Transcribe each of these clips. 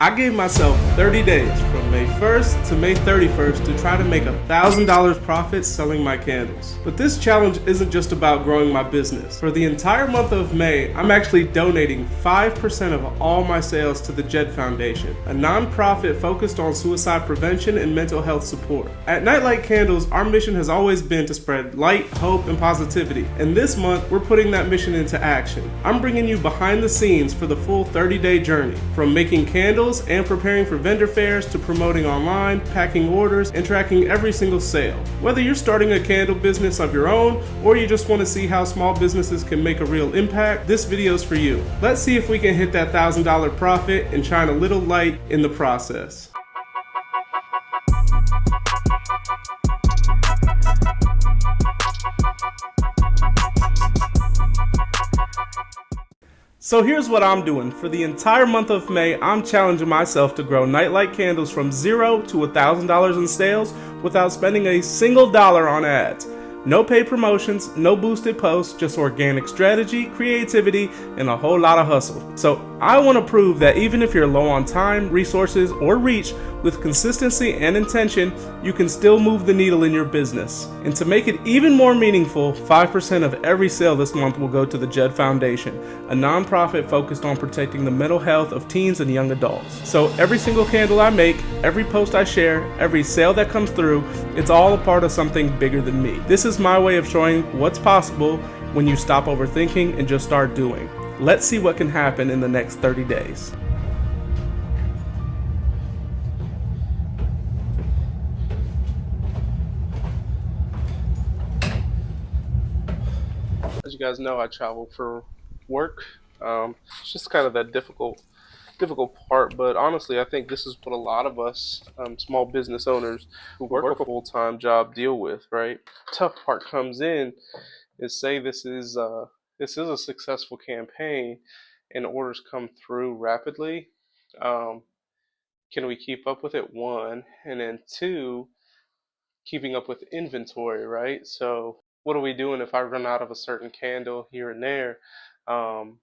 I gave myself 30 days from May 1st to May 31st to try to make $1,000 profit selling my candles. But this challenge isn't just about growing my business. For the entire month of May, I'm actually donating 5% of all my sales to the JED Foundation, a nonprofit focused on suicide prevention and mental health support. At Nightlight Candles, our mission has always been to spread light, hope, and positivity. And this month, we're putting that mission into action. I'm bringing you behind the scenes for the full 30-day journey, from making candles and preparing for vendor fairs to promoting online, packing orders, and tracking every single sale. Whether you're starting a candle business of your own or you just want to see how small businesses can make a real impact, this video is for you. Let's see if we can hit that $1,000 profit and shine a little light in the process. So here's what I'm doing. For the entire month of May, I'm challenging myself to grow Nightlight Candles from $0 to $1,000 in sales without spending a single dollar on ads. No paid promotions, no boosted posts, just organic strategy, creativity, and a whole lot of hustle. So I want to prove that even if you're low on time, resources, or reach, with consistency and intention, you can still move the needle in your business. And to make it even more meaningful, 5% of every sale this month will go to the JED Foundation, a nonprofit focused on protecting the mental health of teens and young adults. So every single candle I make, every post I share, every sale that comes through, it's all a part of something bigger than me. This is my way of showing what's possible when you stop overthinking and just start doing. Let's see what can happen in the next 30 days. As you guys know, I travel for work. It's just kind of that difficult part, but honestly, I think this is what a lot of us small business owners who work a full-time job deal with, right? Tough part comes in is, say this is a successful campaign and orders come through rapidly. Can we keep up with it? One, and then two, keeping up with inventory, right? So what are we doing if I run out of a certain candle here and there? Um,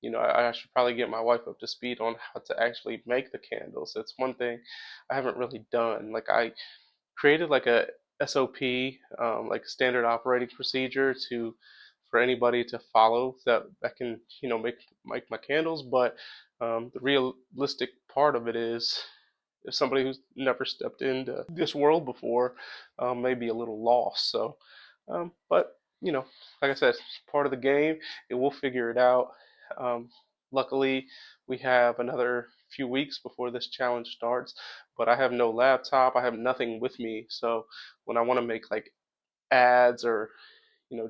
I should probably get my wife up to speed on how to actually make the candles. It's one thing I haven't really done. Like, I created like a SOP, like standard operating procedure for anybody to follow that can make my candles. But the realistic part of it is, if somebody who's never stepped into this world before may be a little lost. So, but like I said, it's part of the game. It will figure it out. Um, Luckily, we have another few weeks before this challenge starts, but I have no laptop. I have nothing with me. So when I want to make like ads or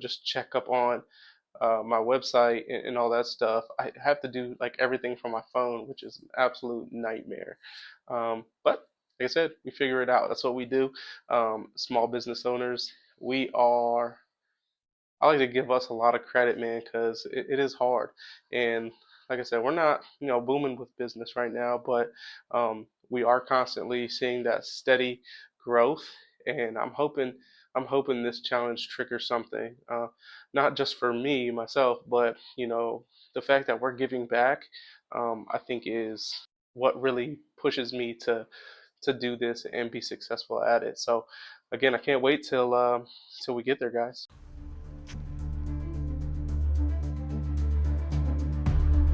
just check up on my website and all that stuff, I have to do like everything from my phone, which is an absolute nightmare. But like I said, we figure it out. That's what we do. Small business owners, I like to give us a lot of credit, man, because it is hard. And like I said, we're not, booming with business right now, but we are constantly seeing that steady growth. And I'm hoping this challenge triggers something, not just for me myself, but the fact that we're giving back, I think is what really pushes me to do this and be successful at it. So again, I can't wait till we get there, guys.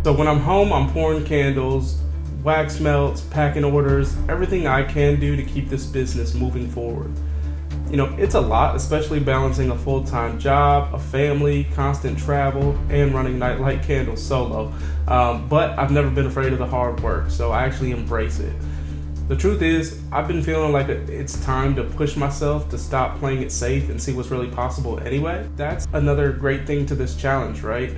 So when I'm home, I'm pouring candles, wax melts, packing orders, everything I can do to keep this business moving forward. It's a lot, especially balancing a full-time job, a family, constant travel, and running Nightlight Candles solo. But I've never been afraid of the hard work, so I actually embrace it. The truth is, I've been feeling like it's time to push myself to stop playing it safe and see what's really possible anyway. That's another great thing to this challenge, right?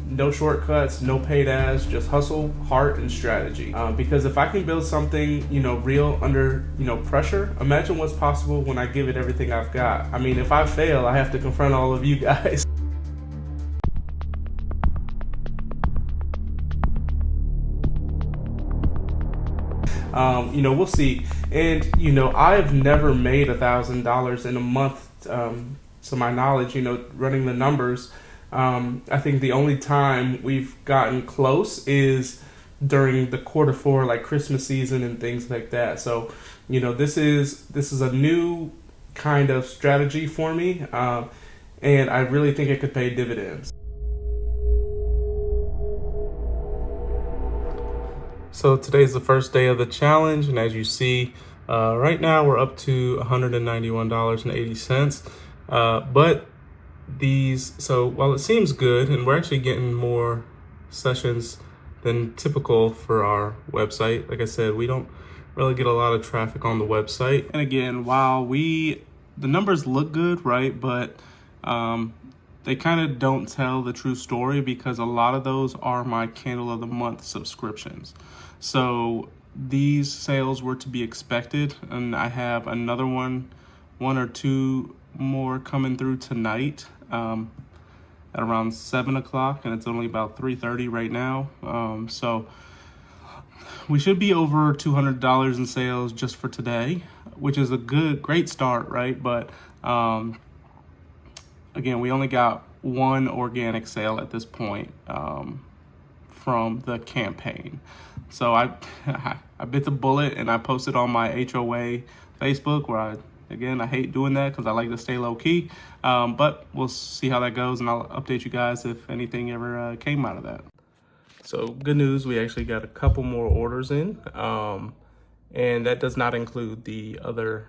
No shortcuts, no paid ads, just hustle, heart, and strategy. Because if I can build something, real under, pressure, imagine what's possible when I give it everything I've got. I mean, if I fail, I have to confront all of you guys. We'll see. And I've never made $1,000 in a month, to my knowledge. Running the numbers, I think the only time we've gotten close is during the Q4, like Christmas season and things like that. So, this is a new kind of strategy for me, and I really think it could pay dividends. So today's the first day of the challenge, and as you see, right now we're up to $191.80. But so while it seems good, and we're actually getting more sessions than typical for our website. Like I said, we don't really get a lot of traffic on the website. And again, while the numbers look good, right? But they kind of don't tell the true story, because a lot of those are my Candle of the Month subscriptions. So these sales were to be expected, and I have another one or two more coming through tonight at around 7 o'clock, and it's only about 3:30 right now. So we should be over $200 in sales just for today, which is a great start, right? But again, we only got one organic sale at this point from the campaign. So I bit the bullet and I posted on my HOA Facebook, where I hate doing that because I like to stay low key. But we'll see how that goes, and I'll update you guys if anything ever came out of that. So good news, we actually got a couple more orders in, and that does not include the other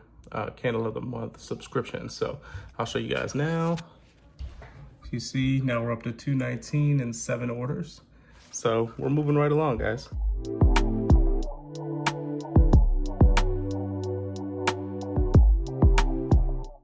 Candle of the Month subscription. So I'll show you guys now. As you see, now we're up to 219 and 7 orders. So we're moving right along, guys.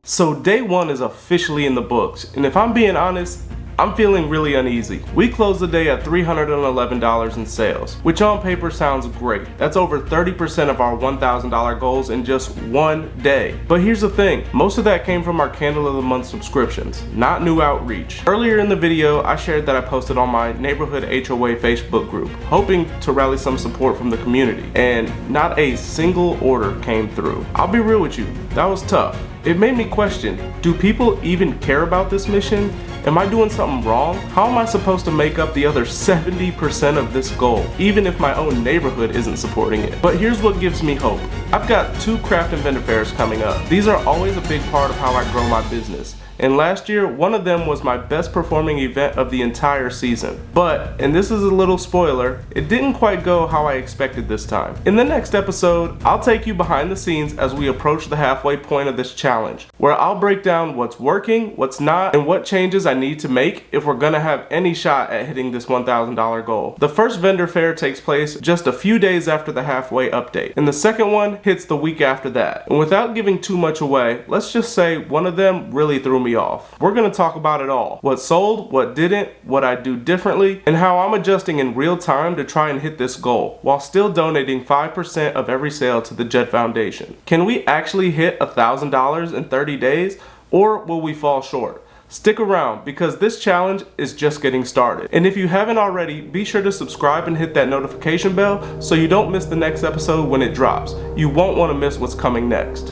So day one is officially in the books, and if I'm being honest, I'm feeling really uneasy. We closed the day at $311 in sales, which on paper sounds great. That's over 30% of our $1,000 goals in just one day. But here's the thing, most of that came from our Candle of the Month subscriptions, not new outreach. Earlier in the video, I shared that I posted on my neighborhood HOA Facebook group, hoping to rally some support from the community, and not a single order came through. I'll be real with you, that was tough. It made me question, do people even care about this mission? Am I doing something wrong? How am I supposed to make up the other 70% of this goal, even if my own neighborhood isn't supporting it? But here's what gives me hope. I've got 2 craft and vendor fairs coming up. These are always a big part of how I grow my business. And last year, one of them was my best performing event of the entire season. But, and this is a little spoiler, it didn't quite go how I expected this time. In the next episode, I'll take you behind the scenes as we approach the halfway point of this challenge, where I'll break down what's working, what's not, and what changes I need to make if we're gonna have any shot at hitting this $1,000 goal. The first vendor fair takes place just a few days after the halfway update, and the second one hits the week after that. And without giving too much away, let's just say one of them really threw me off. We're gonna talk about it all. What sold, what didn't, what I do differently, and how I'm adjusting in real time to try and hit this goal, while still donating 5% of every sale to the Jet Foundation. Can we actually hit $1,000 in 30 days, or will we fall short? Stick around, because this challenge is just getting started. And if you haven't already, be sure to subscribe and hit that notification bell so you don't miss the next episode when it drops. You won't want to miss what's coming next.